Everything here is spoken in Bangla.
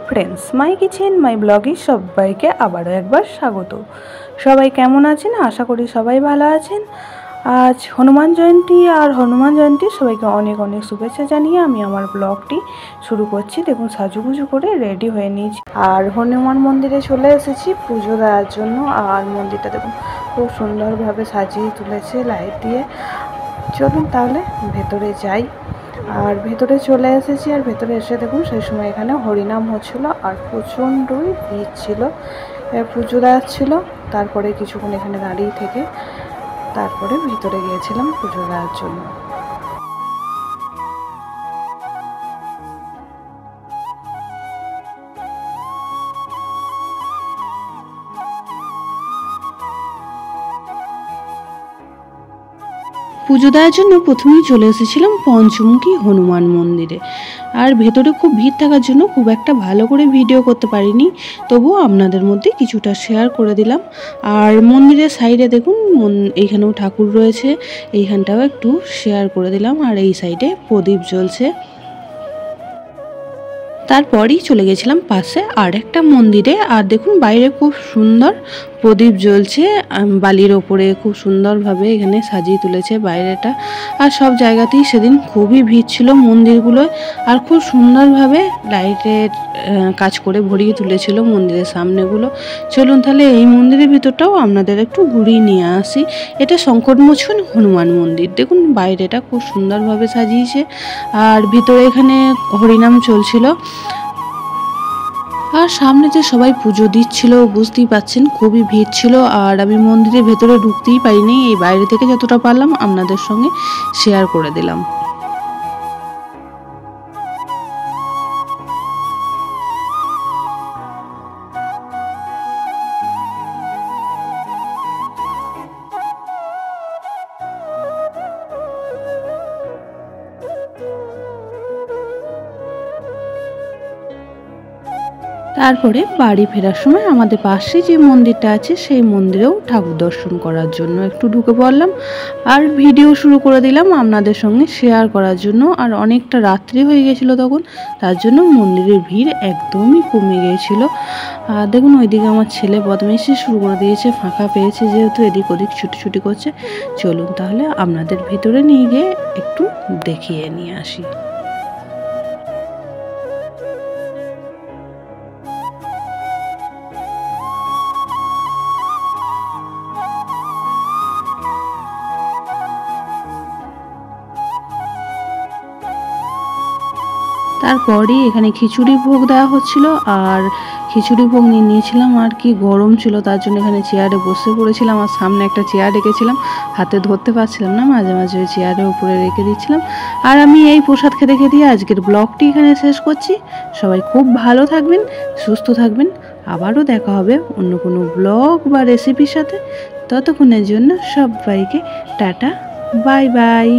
ফ্রেন্ডস, মাই কিচেন মাই ব্লগে সবাইকে আবারও একবার স্বাগত। সবাই কেমন আছেন? আশা করি সবাই ভালো আছেন। আজ হনুমান জয়ন্তী, আর হনুমান জয়ন্তীর সবাইকে অনেক অনেক শুভেচ্ছা জানিয়ে আমি আমার ব্লগটি শুরু করছি। দেখুন, সাজুগুজু করে রেডি হয়ে নিয়েছি আর হনুমান মন্দিরে চলে এসেছি পুজো দেওয়ার জন্য। আর মন্দিরটা দেখুন খুব সুন্দরভাবে সাজিয়ে তুলেছে লাইট দিয়ে। চলুন তাহলে ভেতরে যাই। আর ভেতরে চলে এসেছি, আর ভেতরে এসে দেখুন সেই সময় এখানে হরিনাম হচ্ছিল আর প্রচণ্ডই ভিড় ছিল। পুজো দেওয়া ছিল, তারপরে কিছুক্ষণ এখানে দাঁড়িয়ে থেকে তারপরে ভিতরে গিয়েছিলাম পুজো দেওয়ার জন্য। পুজো দেওয়ার জন্য প্রথমেই চলে এসেছিলাম পঞ্চমুখী হনুমান মন্দিরে। আর ভেতরে খুব ভিড় থাকার জন্য খুব একটা ভালো করে ভিডিও করতে পারিনি, তবুও আপনাদের মধ্যে কিছুটা শেয়ার করে দিলাম। আর মন্দিরের সাইডে দেখুন এইখানেও ঠাকুর রয়েছে, এইখানটাও একটু শেয়ার করে দিলাম। আর এই সাইডে প্রদীপ জ্বলছে। তারপরেই চলে গেছিলাম পাশে আর একটা মন্দিরে। আর দেখুন বাইরে খুব সুন্দর প্রদীপ জ্বলছে, বালির ওপরে খুব সুন্দরভাবে এখানে সাজিয়ে তুলেছে বাইরেটা। আর সব জায়গাতেই সেদিন খুবই ভিড় ছিল মন্দিরগুলোয়, আর খুব সুন্দরভাবে লাইটের কাজ করে ভরিয়ে তুলেছিল মন্দিরের সামনেগুলো। চলুন তাহলে এই মন্দিরের ভিতরটাও আপনাদের একটু ঘুরিয়ে নিয়ে আসি। এটা সংকটমোচন হনুমান মন্দির। দেখুন বাইরেটা খুব সুন্দরভাবে সাজিয়েছে, আর ভিতরে এখানে হরিনাম চলছিল। আর সামনে যে সবাই পুজো দিচ্ছিল বুঝতেই পাচ্ছেন খুবই ভিড় ছিল। আর আমি মন্দিরের ভেতরে ঢুকতেই পারিনি, এই বাইরে থেকে যতটা পারলাম আপনাদের সঙ্গে শেয়ার করে দিলাম। তারপরে বাড়ি ফেরার সময় আমাদের পাশে যে মন্দিরটা আছে সেই মন্দিরেও ঠাকুর দর্শন করার জন্য একটু ঢুকে পড়লাম, আর ভিডিও শুরু করে দিলাম আপনাদের সঙ্গে শেয়ার করার জন্য। আর অনেকটা রাত্রি হয়ে গেছিলো তখন, তার জন্য মন্দিরের ভিড় একদমই কমে গিয়েছিল। আর দেখুন ওইদিকে আমার ছেলে বদমাইশি শুরু করে দিয়েছে, ফাঁকা পেয়েছে যেহেতু, এদিক ওদিক ছুটি করছে। চলুন তাহলে আপনাদের ভিতরে নিয়ে গিয়ে একটু দেখিয়ে নিয়ে আসি। তারপরেই এখানে খিচুড়ি ভোগ দেওয়া হচ্ছিল, আর খিচুড়ি ভোগ নিয়ে নিয়েছিলাম। আর কি গরম ছিল, তার জন্য এখানে চেয়ারে বসে পড়েছিলাম। আর সামনে একটা চেয়ার রেখেছিলাম, হাতে ধরতে পারছিলাম না, মাঝে মাঝে ওই চেয়ারের উপরে রেখে দিচ্ছিলাম। আর আমি এই প্রসাদ খেতে খেতে আজকের ব্লগটি এখানে শেষ করছি। সবাই খুব ভালো থাকবেন, সুস্থ থাকবেন। আবারও দেখা হবে অন্য কোনো ব্লগ বা রেসিপির সাথে। ততক্ষণের জন্য সবাইকে টাটা, বাই বাই।